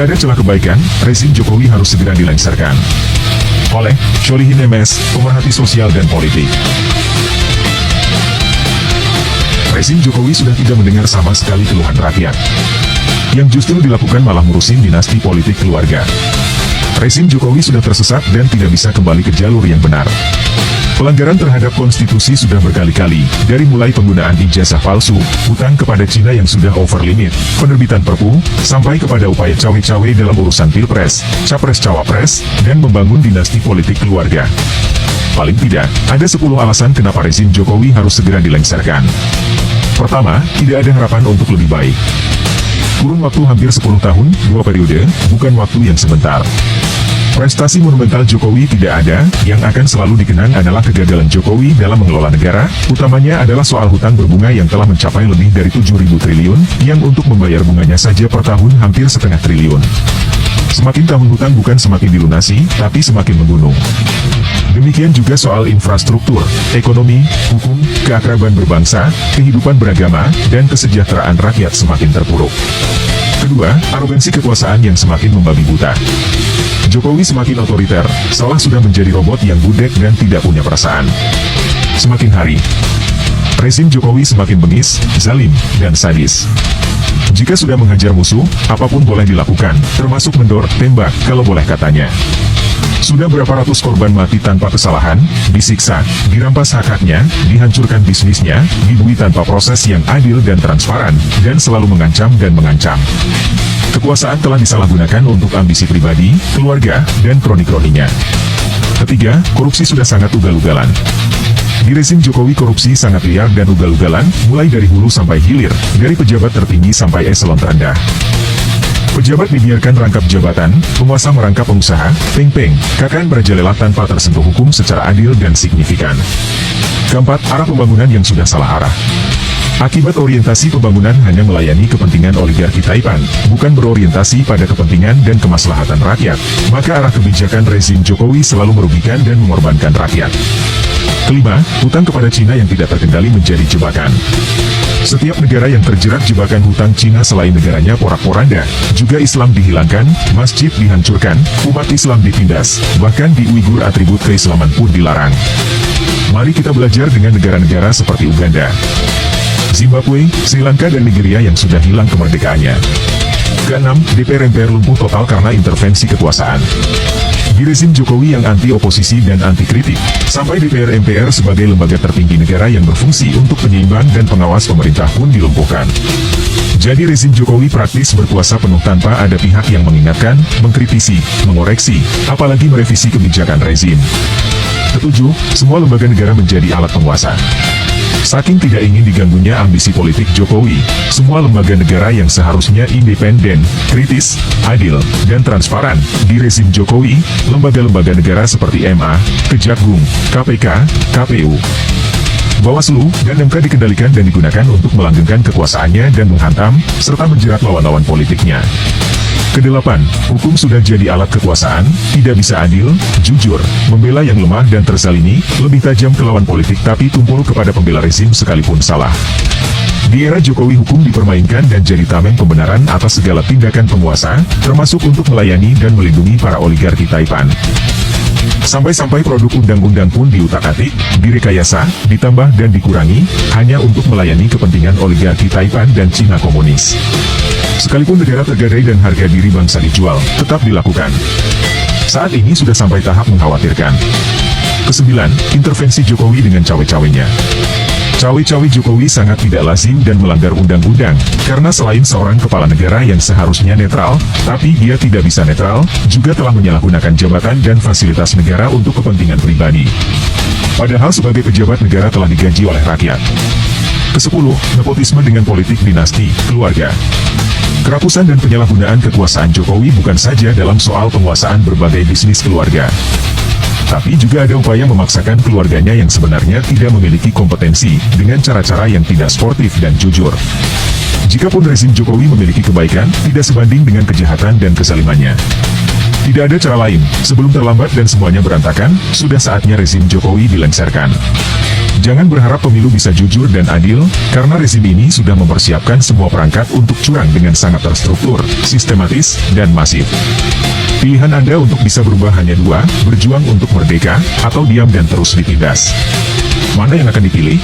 Jika ada celah kebaikan, rezim Jokowi harus segera dilengsarkan. Oleh Solihin MS, pemerhati sosial dan politik. Rezim Jokowi sudah tidak mendengar sama sekali keluhan rakyat. Yang justru dilakukan malah ngurusin dinasti politik keluarga. Rezim Jokowi sudah tersesat dan tidak bisa kembali ke jalur yang benar. Pelanggaran terhadap konstitusi sudah berkali-kali, dari mulai penggunaan ijazah palsu, hutang kepada Cina yang sudah over limit, penerbitan perpu, sampai kepada upaya cawe-cawe dalam urusan pilpres, capres-cawapres, dan membangun dinasti politik keluarga. Paling tidak, ada 10 alasan kenapa rezim Jokowi harus segera dilengsarkan. Pertama, tidak ada harapan untuk lebih baik. Kurun waktu hampir 10 tahun, 2 periode, bukan waktu yang sebentar. Prestasi monumental Jokowi tidak ada, yang akan selalu dikenang adalah kegagalan Jokowi dalam mengelola negara, utamanya adalah soal hutang berbunga yang telah mencapai lebih dari 7.000 triliun, yang untuk membayar bunganya saja per tahun hampir setengah triliun. Semakin tahun hutang bukan semakin dilunasi, tapi semakin menggunung. Demikian juga soal infrastruktur, ekonomi, hukum, keakraban berbangsa, kehidupan beragama, dan kesejahteraan rakyat semakin terpuruk. Kedua, arogansi kekuasaan yang semakin membabi buta. Jokowi semakin otoriter, seolah sudah menjadi robot yang budek dan tidak punya perasaan. Semakin hari, rezim Jokowi semakin bengis, zalim, dan sadis. Jika sudah menghajar musuh, apapun boleh dilakukan, termasuk mendor, tembak, kalau boleh katanya. Sudah berapa ratus korban mati tanpa kesalahan, disiksa, dirampas hak-haknya, dihancurkan bisnisnya, dibui tanpa proses yang adil dan transparan, dan selalu mengancam dan mengancam. Kekuasaan telah disalahgunakan untuk ambisi pribadi, keluarga, dan kroni-kroninya. Ketiga, korupsi sudah sangat ugal-ugalan. Di rezim Jokowi korupsi sangat liar dan ugal-ugalan, mulai dari hulu sampai hilir, dari pejabat tertinggi sampai eselon terendah. Pejabat dibiarkan rangkap jabatan, penguasa merangkap pengusaha, peng-peng, KKN merajalela tanpa tersentuh hukum secara adil dan signifikan. Keempat, arah pembangunan yang sudah salah arah. Akibat orientasi pembangunan hanya melayani kepentingan oligarki Taipan, bukan berorientasi pada kepentingan dan kemaslahatan rakyat, maka arah kebijakan rezim Jokowi selalu merugikan dan mengorbankan rakyat. Kelima, hutang kepada Cina yang tidak terkendali menjadi jebakan. Setiap negara yang terjerat jebakan hutang Cina selain negaranya porak-poranda, juga Islam dihilangkan, masjid dihancurkan, umat Islam ditindas, bahkan di Uighur atribut keislaman pun dilarang. Mari kita belajar dengan negara-negara seperti Uganda, Zimbabwe, Sri Lanka dan Nigeria yang sudah hilang kemerdekaannya. Keenam, DPR MPR lumpuh total karena intervensi kekuasaan. Di rezim Jokowi yang anti-oposisi dan anti-kritik, sampai DPR MPR sebagai lembaga tertinggi negara yang berfungsi untuk penyeimbang dan pengawas pemerintah pun dilumpuhkan. Jadi rezim Jokowi praktis berkuasa penuh tanpa ada pihak yang mengingatkan, mengkritisi, mengoreksi, apalagi merevisi kebijakan rezim. Ketujuh, semua lembaga negara menjadi alat penguasa. Saking tidak ingin diganggunya ambisi politik Jokowi, semua lembaga negara yang seharusnya independen, kritis, adil, dan transparan, di rezim Jokowi, lembaga-lembaga negara seperti MA, Kejagung, KPK, KPU, Bawaslu, dan MK dikendalikan dan digunakan untuk melanggengkan kekuasaannya dan menghantam, serta menjerat lawan-lawan politiknya. Kedelapan, hukum sudah jadi alat kekuasaan, tidak bisa adil, jujur, membela yang lemah dan terzalimi, lebih tajam ke lawan politik tapi tumpul kepada pembela rezim sekalipun salah. Di era Jokowi hukum dipermainkan dan jadi tameng pembenaran atas segala tindakan penguasa, termasuk untuk melayani dan melindungi para oligarki Taipan. Sampai-sampai produk undang-undang pun diutak-atik, direkayasa, ditambah dan dikurangi, hanya untuk melayani kepentingan oligarki Taipan dan Cina komunis. Sekalipun negara tergadai dan harga diri bangsa dijual, tetap dilakukan. Saat ini sudah sampai tahap mengkhawatirkan. Kesembilan, intervensi Jokowi dengan cawe-cawenya. Cawe-cawe Jokowi sangat tidak lazim dan melanggar undang-undang, karena selain seorang kepala negara yang seharusnya netral, tapi dia tidak bisa netral, juga telah menyalahgunakan jabatan dan fasilitas negara untuk kepentingan pribadi. Padahal sebagai pejabat negara telah digaji oleh rakyat. Kesepuluh, nepotisme dengan politik dinasti, keluarga. Kerapusan dan penyalahgunaan kekuasaan Jokowi bukan saja dalam soal penguasaan berbagai bisnis keluarga, tapi juga ada upaya memaksakan keluarganya yang sebenarnya tidak memiliki kompetensi, dengan cara-cara yang tidak sportif dan jujur. Jikapun rezim Jokowi memiliki kebaikan, tidak sebanding dengan kejahatan dan kezalimannya. Tidak ada cara lain, sebelum terlambat dan semuanya berantakan, sudah saatnya rezim Jokowi dilengsarkan. Jangan berharap pemilu bisa jujur dan adil, karena rezim ini sudah mempersiapkan semua perangkat untuk curang dengan sangat terstruktur, sistematis, dan masif. Pilihan Anda untuk bisa berubah hanya dua, berjuang untuk merdeka, atau diam dan terus ditindas. Mana yang akan dipilih?